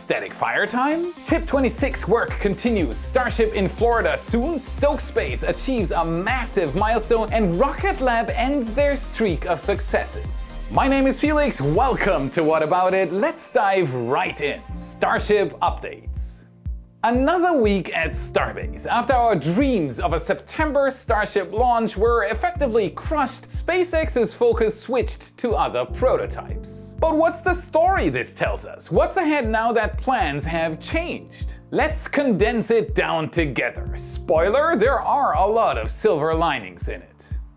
static fire time? Ship 26 work continues, Starship in Florida soon, Stoke Space achieves a massive milestone, and Rocket Lab ends their streak of successes. My name is Felix, welcome to What About It? Let's dive right in. Starship updates. Another week at Starbase. After our dreams of a September Starship launch were effectively crushed, SpaceX's focus switched to other prototypes. But what's the story this tells us? What's ahead now that plans have changed? Let's condense it down together. Spoiler, there are a lot of silver linings in it.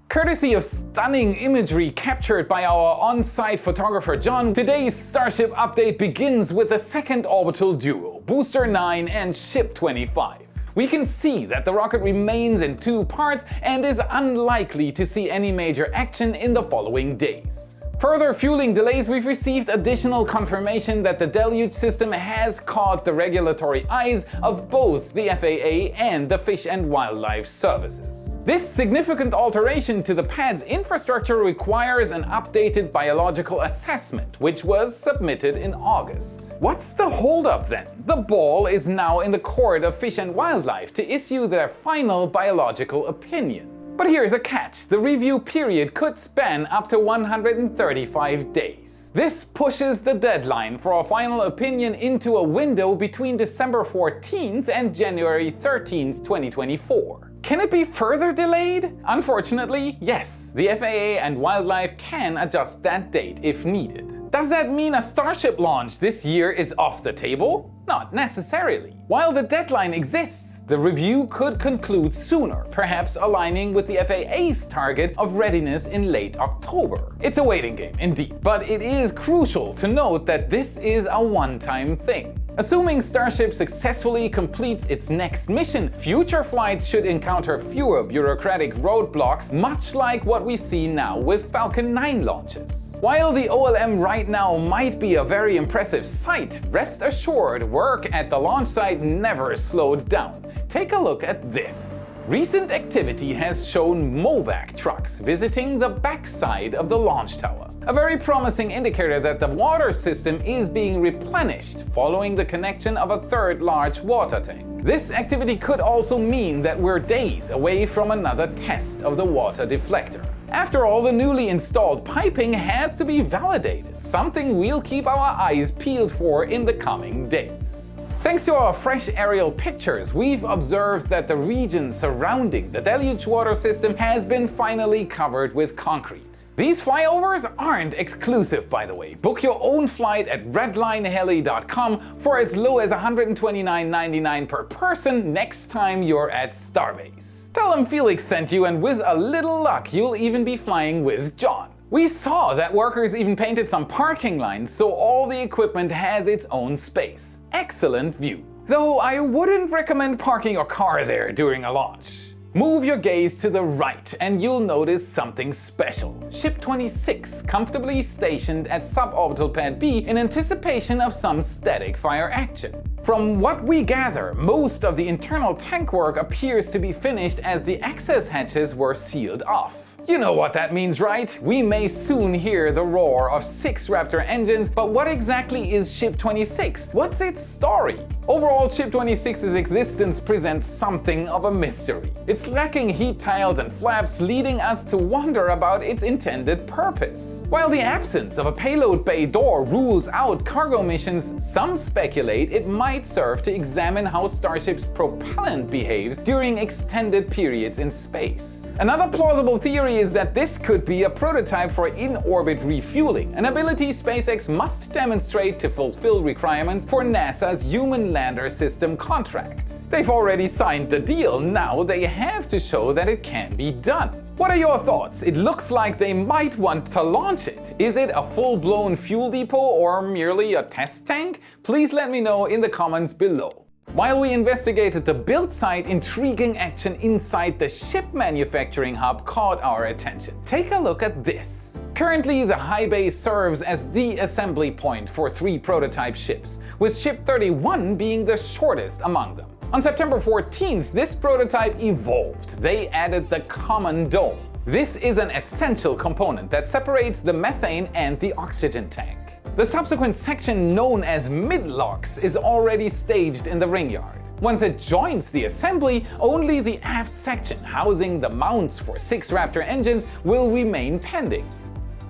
Courtesy of stunning imagery captured by our on-site photographer John, today's Starship update begins with the second orbital duo, Booster 9 and Ship 25. We can see that the rocket remains in two parts and is unlikely to see any major action in the following days. Further fueling delays, we've received additional confirmation that the deluge system has caught the regulatory eyes of both the FAA and the Fish and Wildlife Services. This significant alteration to the pad's infrastructure requires an updated biological assessment, which was submitted in August. What's the holdup then? The ball is now in the court of Fish and Wildlife to issue their final biological opinion. But here's a catch, the review period could span up to 135 days. This pushes the deadline for a final opinion into a window between December 14th and January 13th, 2024. Can it be further delayed? Unfortunately, yes, the FAA and Wildlife can adjust that date if needed. Does that mean a Starship launch this year is off the table? Not necessarily. While the deadline exists, the review could conclude sooner, perhaps aligning with the FAA's target of readiness in late October. It's a waiting game, indeed, but it is crucial to note that this is a one-time thing. Assuming Starship successfully completes its next mission, future flights should encounter fewer bureaucratic roadblocks, much like what we see now with Falcon 9 launches. While the OLM right now might be a very impressive sight, rest assured work at the launch site never slowed down. Take a look at this. Recent activity has shown MOVAC trucks visiting the backside of the launch tower. A very promising indicator that the water system is being replenished following the connection of a third large water tank. This activity could also mean that we're days away from another test of the water deflector. After all, the newly installed piping has to be validated, something we'll keep our eyes peeled for in the coming days. Thanks to our fresh aerial pictures, we've observed that the region surrounding the deluge water system has been finally covered with concrete. These flyovers aren't exclusive, by the way. Book your own flight at redlineheli.com for as low as $129.99 per person next time you're at Starbase. Tell them Felix sent you, and with a little luck, you'll even be flying with John. We saw that workers even painted some parking lines so all the equipment has its own space. Excellent view. Though I wouldn't recommend parking your car there during a launch. Move your gaze to the right and you'll notice something special. Ship 26 comfortably stationed at suborbital pad B in anticipation of some static fire action. From what we gather, most of the internal tank work appears to be finished as the access hatches were sealed off. You know what that means, right? We may soon hear the roar of 6 Raptor engines, but what exactly is Ship 26? What's its story? Overall, Ship 26's existence presents something of a mystery. It's lacking heat tiles and flaps, leading us to wonder about its intended purpose. While the absence of a payload bay door rules out cargo missions, some speculate it might serve to examine how Starship's propellant behaves during extended periods in space. Another plausible theory is that this could be a prototype for in-orbit refueling, an ability SpaceX must demonstrate to fulfill requirements for NASA's Human Lander System contract. They've already signed the deal, now they have to show that it can be done. What are your thoughts? It looks like they might want to launch it. Is it a full-blown fuel depot or merely a test tank? Please let me know in the comments below. While we investigated the build site, intriguing action inside the ship manufacturing hub caught our attention. Take a look at this. Currently, the high bay serves as the assembly point for 3 prototype ships, with Ship 31 being the shortest among them. On September 14th, this prototype evolved. They added the common dome. This is an essential component that separates the methane and the oxygen tank. The subsequent section, known as mid-locks, is already staged in the ring yard. Once it joins the assembly, only the aft section housing the mounts for 6 Raptor engines will remain pending.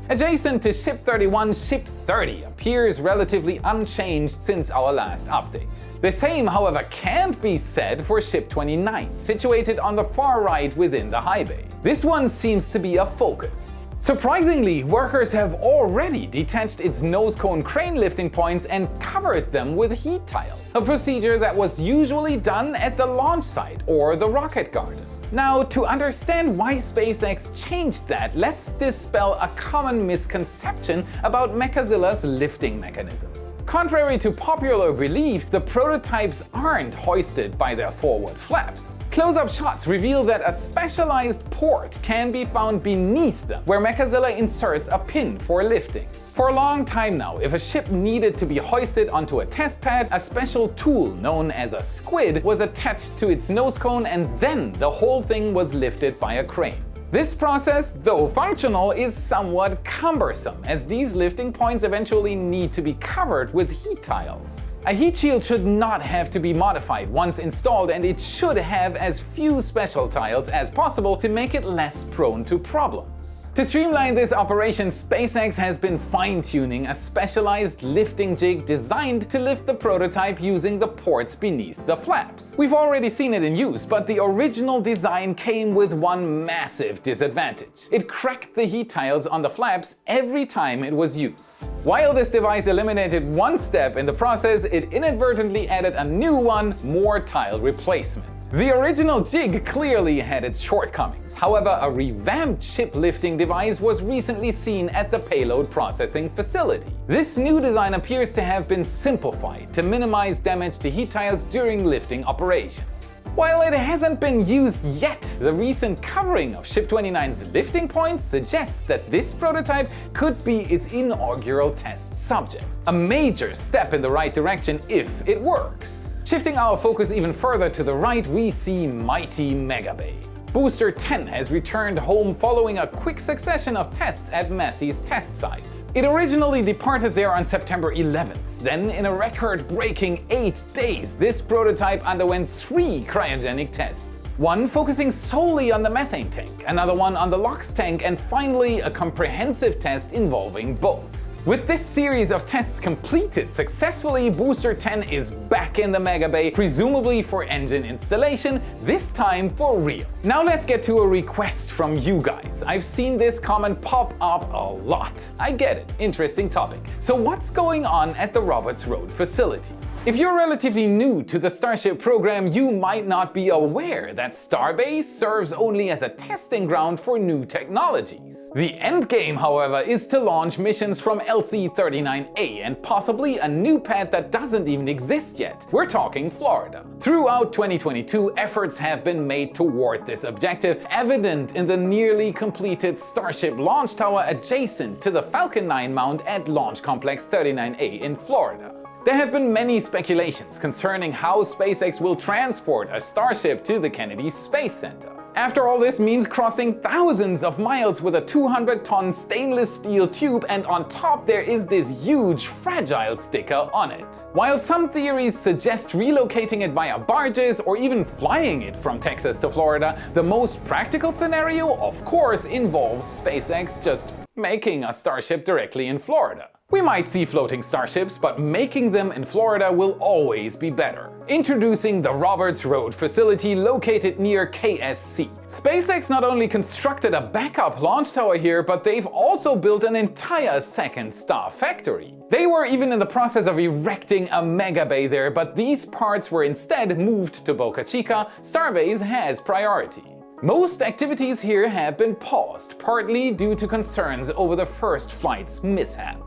Adjacent to Ship 31, Ship 30 appears relatively unchanged since our last update. The same, however, can't be said for Ship 29, situated on the far right within the high bay. This one seems to be a focus. Surprisingly, workers have already detached its nose cone crane lifting points and covered them with heat tiles, a procedure that was usually done at the launch site or the rocket garden. Now, to understand why SpaceX changed that, let's dispel a common misconception about Mechazilla's lifting mechanism. Contrary to popular belief, the prototypes aren't hoisted by their forward flaps. Close-up shots reveal that a specialized port can be found beneath them, where Mechazilla inserts a pin for lifting. For a long time now, if a ship needed to be hoisted onto a test pad, a special tool known as a squid was attached to its nose cone, and then the whole thing was lifted by a crane. This process, though functional, is somewhat cumbersome, as these lifting points eventually need to be covered with heat tiles. A heat shield should not have to be modified once installed, and it should have as few special tiles as possible to make it less prone to problems. To streamline this operation, SpaceX has been fine-tuning a specialized lifting jig designed to lift the prototype using the ports beneath the flaps. We've already seen it in use, but the original design came with one massive disadvantage. It cracked the heat tiles on the flaps every time it was used. While this device eliminated one step in the process, it inadvertently added a new one, more tile replacement. The original jig clearly had its shortcomings. However, a revamped ship lifting device was recently seen at the payload processing facility. This new design appears to have been simplified to minimize damage to heat tiles during lifting operations. While it hasn't been used yet, the recent covering of Ship 29's lifting points suggests that this prototype could be its inaugural test subject. A major step in the right direction if it works. Shifting our focus even further to the right, we see mighty Megabay. Booster 10 has returned home following a quick succession of tests at Massey's test site. It originally departed there on September 11th. Then, in a record-breaking 8 days, this prototype underwent 3 cryogenic tests. One focusing solely on the methane tank, another one on the LOX tank, and finally a comprehensive test involving both. With this series of tests completed successfully, Booster 10 is back in the Megabay, presumably for engine installation, this time for real. Now let's get to a request from you guys. I've seen this comment pop up a lot. I get it, interesting topic. So what's going on at the Roberts Road facility? If you're relatively new to the Starship program, you might not be aware that Starbase serves only as a testing ground for new technologies. The endgame, however, is to launch missions from LC-39A and possibly a new pad that doesn't even exist yet. We're talking Florida. Throughout 2022, efforts have been made toward this objective, evident in the nearly completed Starship launch tower adjacent to the Falcon 9 mount at Launch Complex 39A in Florida. There have been many speculations concerning how SpaceX will transport a Starship to the Kennedy Space Center. After all, this means crossing thousands of miles with a 200-ton stainless steel tube, and on top there is this huge fragile sticker on it. While some theories suggest relocating it via barges or even flying it from Texas to Florida, the most practical scenario, of course, involves SpaceX just making a Starship directly in Florida. We might see floating Starships, but making them in Florida will always be better. Introducing the Roberts Road facility located near KSC. SpaceX not only constructed a backup launch tower here, but they've also built an entire second Star factory. They were even in the process of erecting a Megabay there, but these parts were instead moved to Boca Chica. Starbase has priority. Most activities here have been paused, partly due to concerns over the first flight's mishap.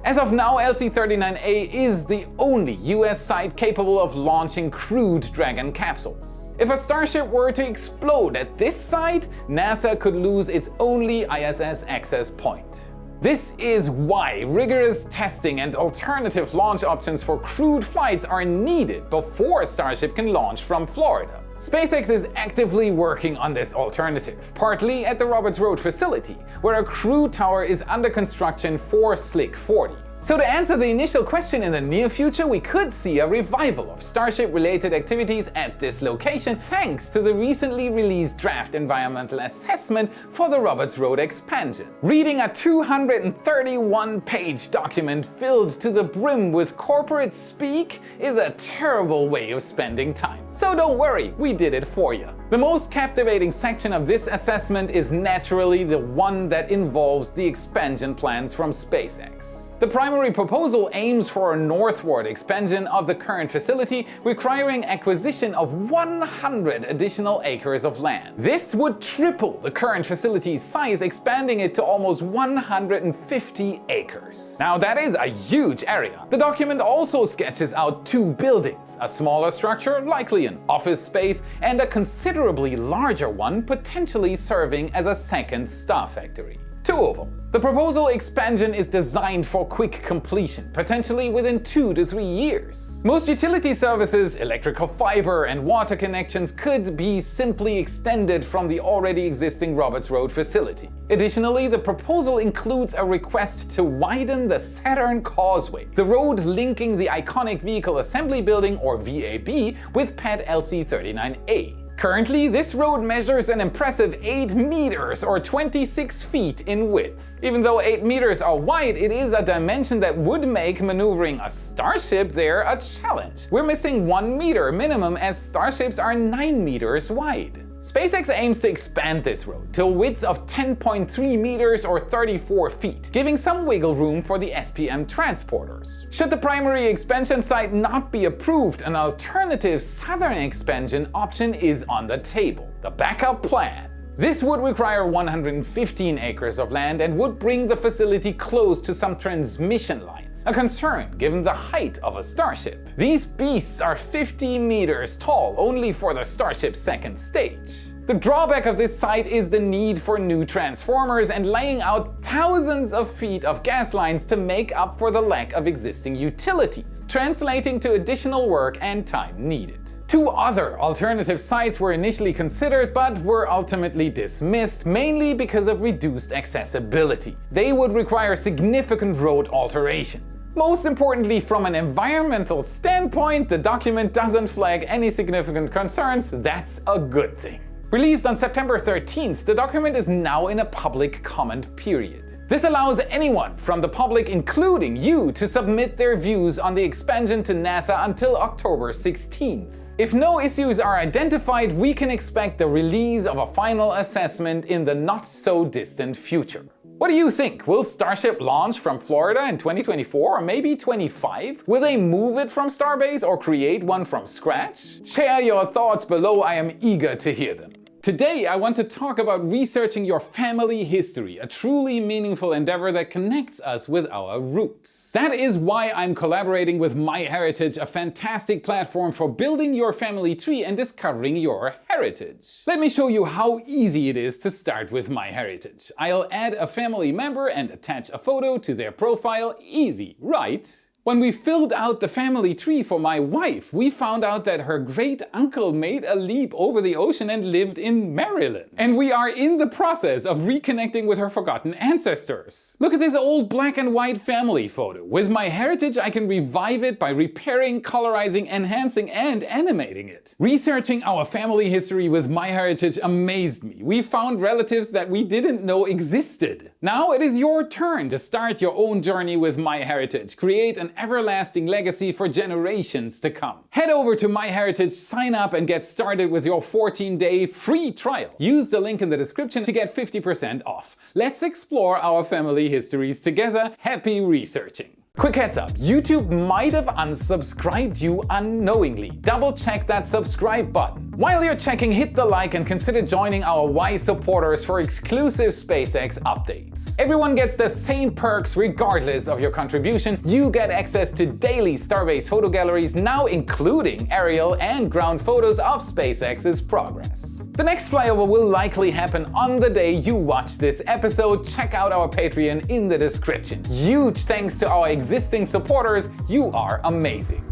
As of now, LC-39A is the only US site capable of launching crewed Dragon capsules. If a Starship were to explode at this site, NASA could lose its only ISS access point. This is why rigorous testing and alternative launch options for crewed flights are needed before Starship can launch from Florida. SpaceX is actively working on this alternative, partly at the Roberts Road facility, where a crew tower is under construction for Slick 40. So to answer the initial question, in the near future we could see a revival of Starship-related activities at this location thanks to the recently released draft environmental assessment for the Roberts Road expansion. Reading a 231-page document filled to the brim with corporate speak is a terrible way of spending time. So don't worry, we did it for you. The most captivating section of this assessment is naturally the one that involves the expansion plans from SpaceX. The primary proposal aims for a northward expansion of the current facility, requiring acquisition of 100 additional acres of land. This would triple the current facility's size, expanding it to almost 150 acres. Now that is a huge area. The document also sketches out 2 buildings, a smaller structure, likely an office space, and a considerably larger one, potentially serving as a second star factory. 2 of them. The proposal expansion is designed for quick completion, potentially within 2 to 3 years. Most utility services, electrical fiber and water connections could be simply extended from the already existing Roberts Road facility. Additionally, the proposal includes a request to widen the Saturn Causeway, the road linking the iconic Vehicle Assembly Building, or VAB, with pad LC39A. Currently, this road measures an impressive 8 meters or 26 feet in width. Even though 8 meters are wide, it is a dimension that would make maneuvering a Starship there a challenge. We're missing 1 meter minimum, as Starships are 9 meters wide. SpaceX aims to expand this road to a width of 10.3 meters or 34 feet, giving some wiggle room for the SPM transporters. Should the primary expansion site not be approved, an alternative southern expansion option is on the table: the backup plan. This would require 115 acres of land and would bring the facility close to some transmission lines, a concern given the height of a Starship. These beasts are 50 meters tall only for the Starship's second stage. The drawback of this site is the need for new transformers and laying out thousands of feet of gas lines to make up for the lack of existing utilities, translating to additional work and time needed. 2 other alternative sites were initially considered but were ultimately dismissed, mainly because of reduced accessibility. They would require significant road alterations. Most importantly, from an environmental standpoint, the document doesn't flag any significant concerns. That's a good thing. Released on September 13th, the document is now in a public comment period. This allows anyone from the public, including you, to submit their views on the expansion to NASA until October 16th. If no issues are identified, we can expect the release of a final assessment in the not-so-distant future. What do you think? Will Starship launch from Florida in 2024 or maybe 25? Will they move it from Starbase or create one from scratch? Share your thoughts below, I am eager to hear them. Today I want to talk about researching your family history, a truly meaningful endeavor that connects us with our roots. That is why I'm collaborating with MyHeritage, a fantastic platform for building your family tree and discovering your heritage. Let me show you how easy it is to start with MyHeritage. I'll add a family member and attach a photo to their profile. Easy, right? When we filled out the family tree for my wife, we found out that her great uncle made a leap over the ocean and lived in Maryland. And we are in the process of reconnecting with her forgotten ancestors. Look at this old black and white family photo. With MyHeritage, I can revive it by repairing, colorizing, enhancing, and animating it. Researching our family history with MyHeritage amazed me. We found relatives that we didn't know existed. Now it is your turn to start your own journey with MyHeritage. Create an everlasting legacy for generations to come. Head over to MyHeritage, sign up and get started with your 14-day free trial. Use the link in the description to get 50% off. Let's explore our family histories together. Happy researching! Quick heads up, YouTube might have unsubscribed you unknowingly. Double check that subscribe button. While you're checking, hit the like and consider joining our Y supporters for exclusive SpaceX updates. Everyone gets the same perks regardless of your contribution. You get access to daily Starbase photo galleries, now including aerial and ground photos of SpaceX's progress. The next flyover will likely happen on the day you watch this episode. Check out our Patreon in the description. Huge thanks to our existing supporters, you are amazing.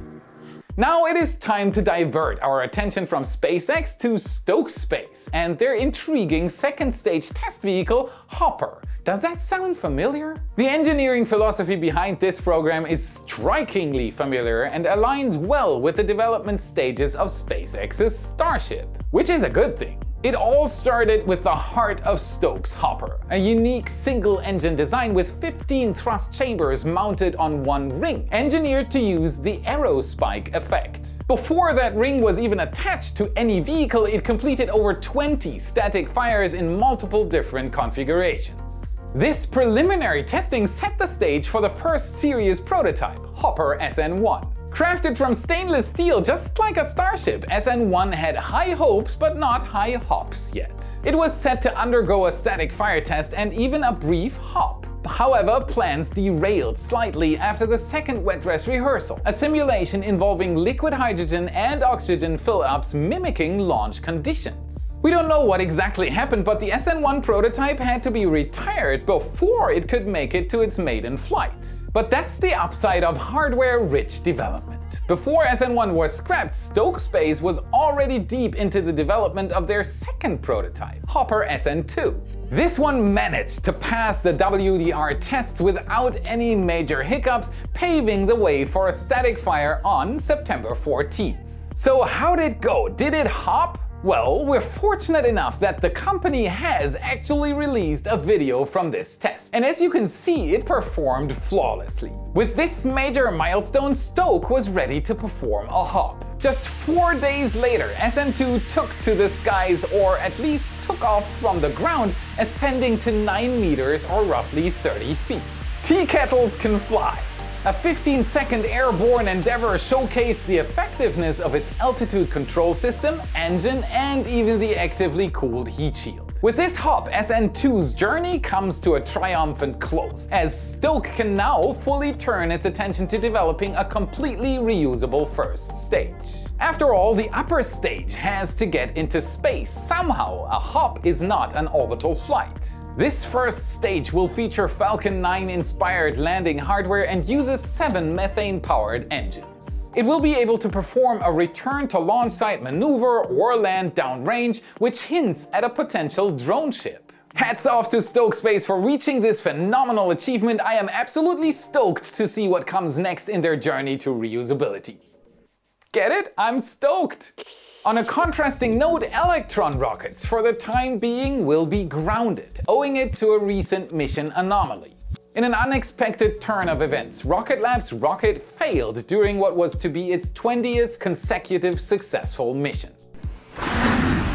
Now it is time to divert our attention from SpaceX to Stoke Space and their intriguing second stage test vehicle, Hopper. Does that sound familiar? The engineering philosophy behind this program is strikingly familiar and aligns well with the development stages of SpaceX's Starship, which is a good thing. It all started with the heart of Stoke's Hopper, a unique single-engine design with 15 thrust chambers mounted on one ring, engineered to use the aerospike effect. Before that ring was even attached to any vehicle, it completed over 20 static fires in multiple different configurations. This preliminary testing set the stage for the first serious prototype, Hopper SN1. Crafted from stainless steel just like a Starship, SN1 had high hopes but not high hops yet. It was set to undergo a static fire test and even a brief hop. However, plans derailed slightly after the second wet dress rehearsal, a simulation involving liquid hydrogen and oxygen fill-ups mimicking launch conditions. We don't know what exactly happened, but the SN1 prototype had to be retired before it could make it to its maiden flight. But that's the upside of hardware-rich development. Before SN1 was scrapped, Stoke Space was already deep into the development of their second prototype, Hopper SN2. This one managed to pass the WDR tests without any major hiccups, paving the way for a static fire on September 14th. So how did it go? Did it hop? Well, we're fortunate enough that the company has actually released a video from this test, and as you can see, it performed flawlessly. With this major milestone, Stoke was ready to perform a hop. Just 4 days later, SN2 took to the skies, or at least took off from the ground, ascending to 9 meters or roughly 30 feet. Tea kettles can fly! A 15-second airborne endeavor showcased the effectiveness of its altitude control system, engine, and even the actively cooled heat shield. With this hop, SN2's journey comes to a triumphant close, as Stoke can now fully turn its attention to developing a completely reusable first stage. After all, the upper stage has to get into space somehow. A hop is not an orbital flight. This first stage will feature Falcon 9 inspired landing hardware and uses 7 methane-powered engines. It will be able to perform a return to launch site maneuver or land downrange, which hints at a potential drone ship. Hats off to Stoke Space for reaching this phenomenal achievement. I am absolutely stoked to see what comes next in their journey to reusability. Get it? I'm stoked! On a contrasting note, Electron rockets for the time being will be grounded, owing it to a recent mission anomaly. In an unexpected turn of events, Rocket Lab's rocket failed during what was to be its 20th consecutive successful mission.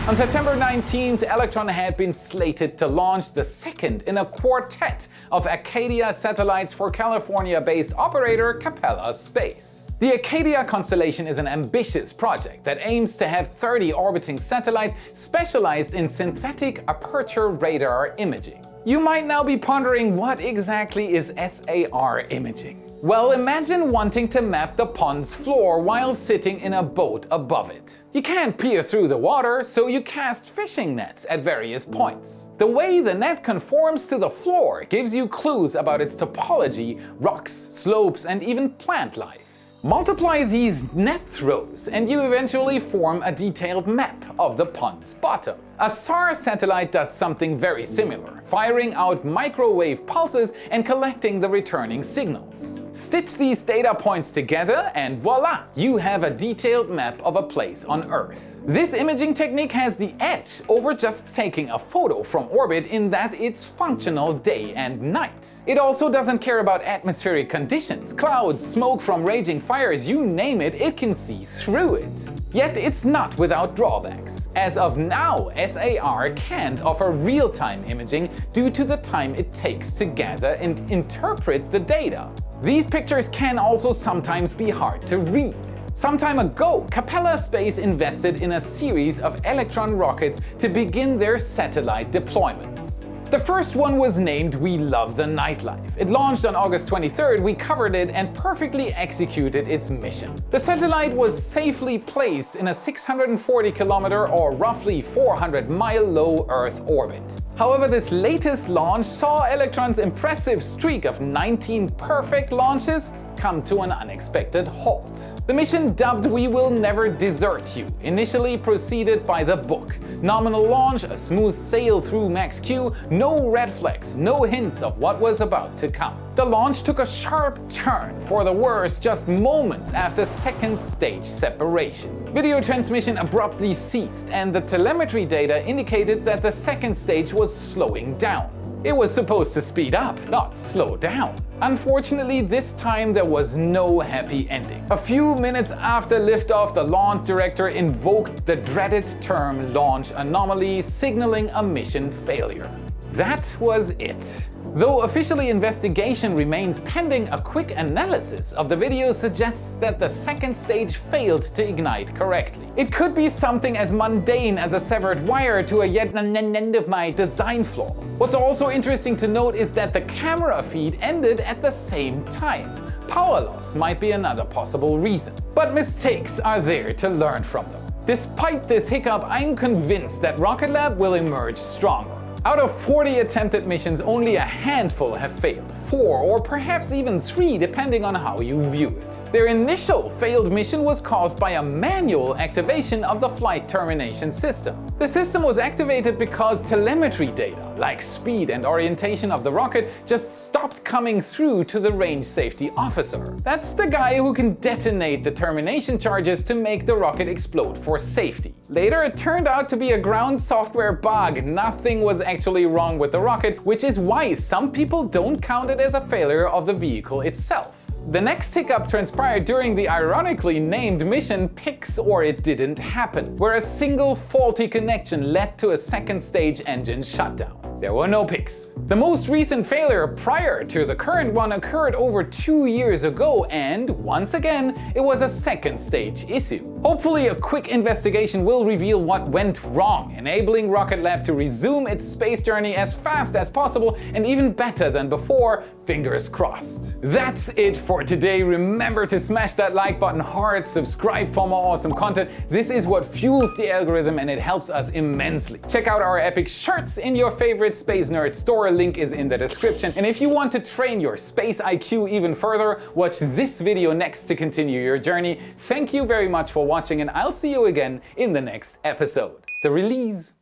On September 19th, Electron had been slated to launch the second in a quartet of Acadia satellites for California-based operator Capella Space. The Acadia constellation is an ambitious project that aims to have 30 orbiting satellites specialized in synthetic aperture radar imaging. You might now be pondering, what exactly is SAR imaging? Well, imagine wanting to map the pond's floor while sitting in a boat above it. You can't peer through the water, so you cast fishing nets at various points. The way the net conforms to the floor gives you clues about its topology, rocks, slopes, and even plant life. Multiply these net throws and you eventually form a detailed map of the pond's bottom. A SAR satellite does something very similar, firing out microwave pulses and collecting the returning signals. Stitch these data points together and voila! You have a detailed map of a place on Earth. This imaging technique has the edge over just taking a photo from orbit in that it's functional day and night. It also doesn't care about atmospheric conditions, clouds, smoke from raging fires, you name it, it can see through it. Yet it's not without drawbacks. As of now, SAR can't offer real-time imaging due to the time it takes to gather and interpret the data. These pictures can also sometimes be hard to read. Some time ago, Capella Space invested in a series of Electron rockets to begin their satellite deployments. The first one was named We Love the Nightlife. It launched on August 23rd, we covered it and perfectly executed its mission. The satellite was safely placed in a 640 kilometer or roughly 400 mile low Earth orbit. However, this latest launch saw Electron's impressive streak of 19 perfect launches come to an unexpected halt. The mission, dubbed We Will Never Desert You, initially proceeded by the book. Nominal launch, a smooth sail through max Q, no red flags, no hints of what was about to come. The launch took a sharp turn for the worse just moments after second stage separation. Video transmission abruptly ceased, and the telemetry data indicated that the second stage was slowing down. It was supposed to speed up, not slow down. Unfortunately, this time there was no happy ending. A few minutes after liftoff, the launch director invoked the dreaded term launch anomaly, signaling a mission failure. That was it. Though officially investigation remains pending, a quick analysis of the video suggests that the second stage failed to ignite correctly. It could be something as mundane as a severed wire to a yet end of my design flaw. What's also interesting to note is that the camera feed ended at the same time. Power loss might be another possible reason. But mistakes are there to learn from them. Despite this hiccup, I'm convinced that Rocket Lab will emerge stronger. Out of 40 attempted missions, only a handful have failed. 4 or perhaps even 3 depending on how you view it. Their initial failed mission was caused by a manual activation of the flight termination system. The system was activated because telemetry data, like speed and orientation of the rocket, just stopped coming through to the range safety officer. That's the guy who can detonate the termination charges to make the rocket explode for safety. Later it turned out to be a ground software bug. Nothing was actually wrong with the rocket, which is why some people don't count it as a failure of the vehicle itself. The next hiccup transpired during the ironically named mission Pix or It Didn't Happen, where a single faulty connection led to a second stage engine shutdown. There were no pics. The most recent failure prior to the current one occurred over 2 years ago, and once again, it was a second stage issue. Hopefully a quick investigation will reveal what went wrong, enabling Rocket Lab to resume its space journey as fast as possible and even better than before, fingers crossed. That's it for today. Remember to smash that like button hard, subscribe for more awesome content. This is what fuels the algorithm and it helps us immensely. Check out our epic shirts in your favorite Space Nerd store, link is in the description. And if you want to train your space IQ even further, watch this video next to continue your journey. Thank you very much for watching and I'll see you again in the next episode. The release.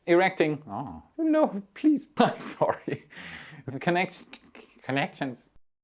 Erecting. Oh, no, please. I'm sorry. Connections.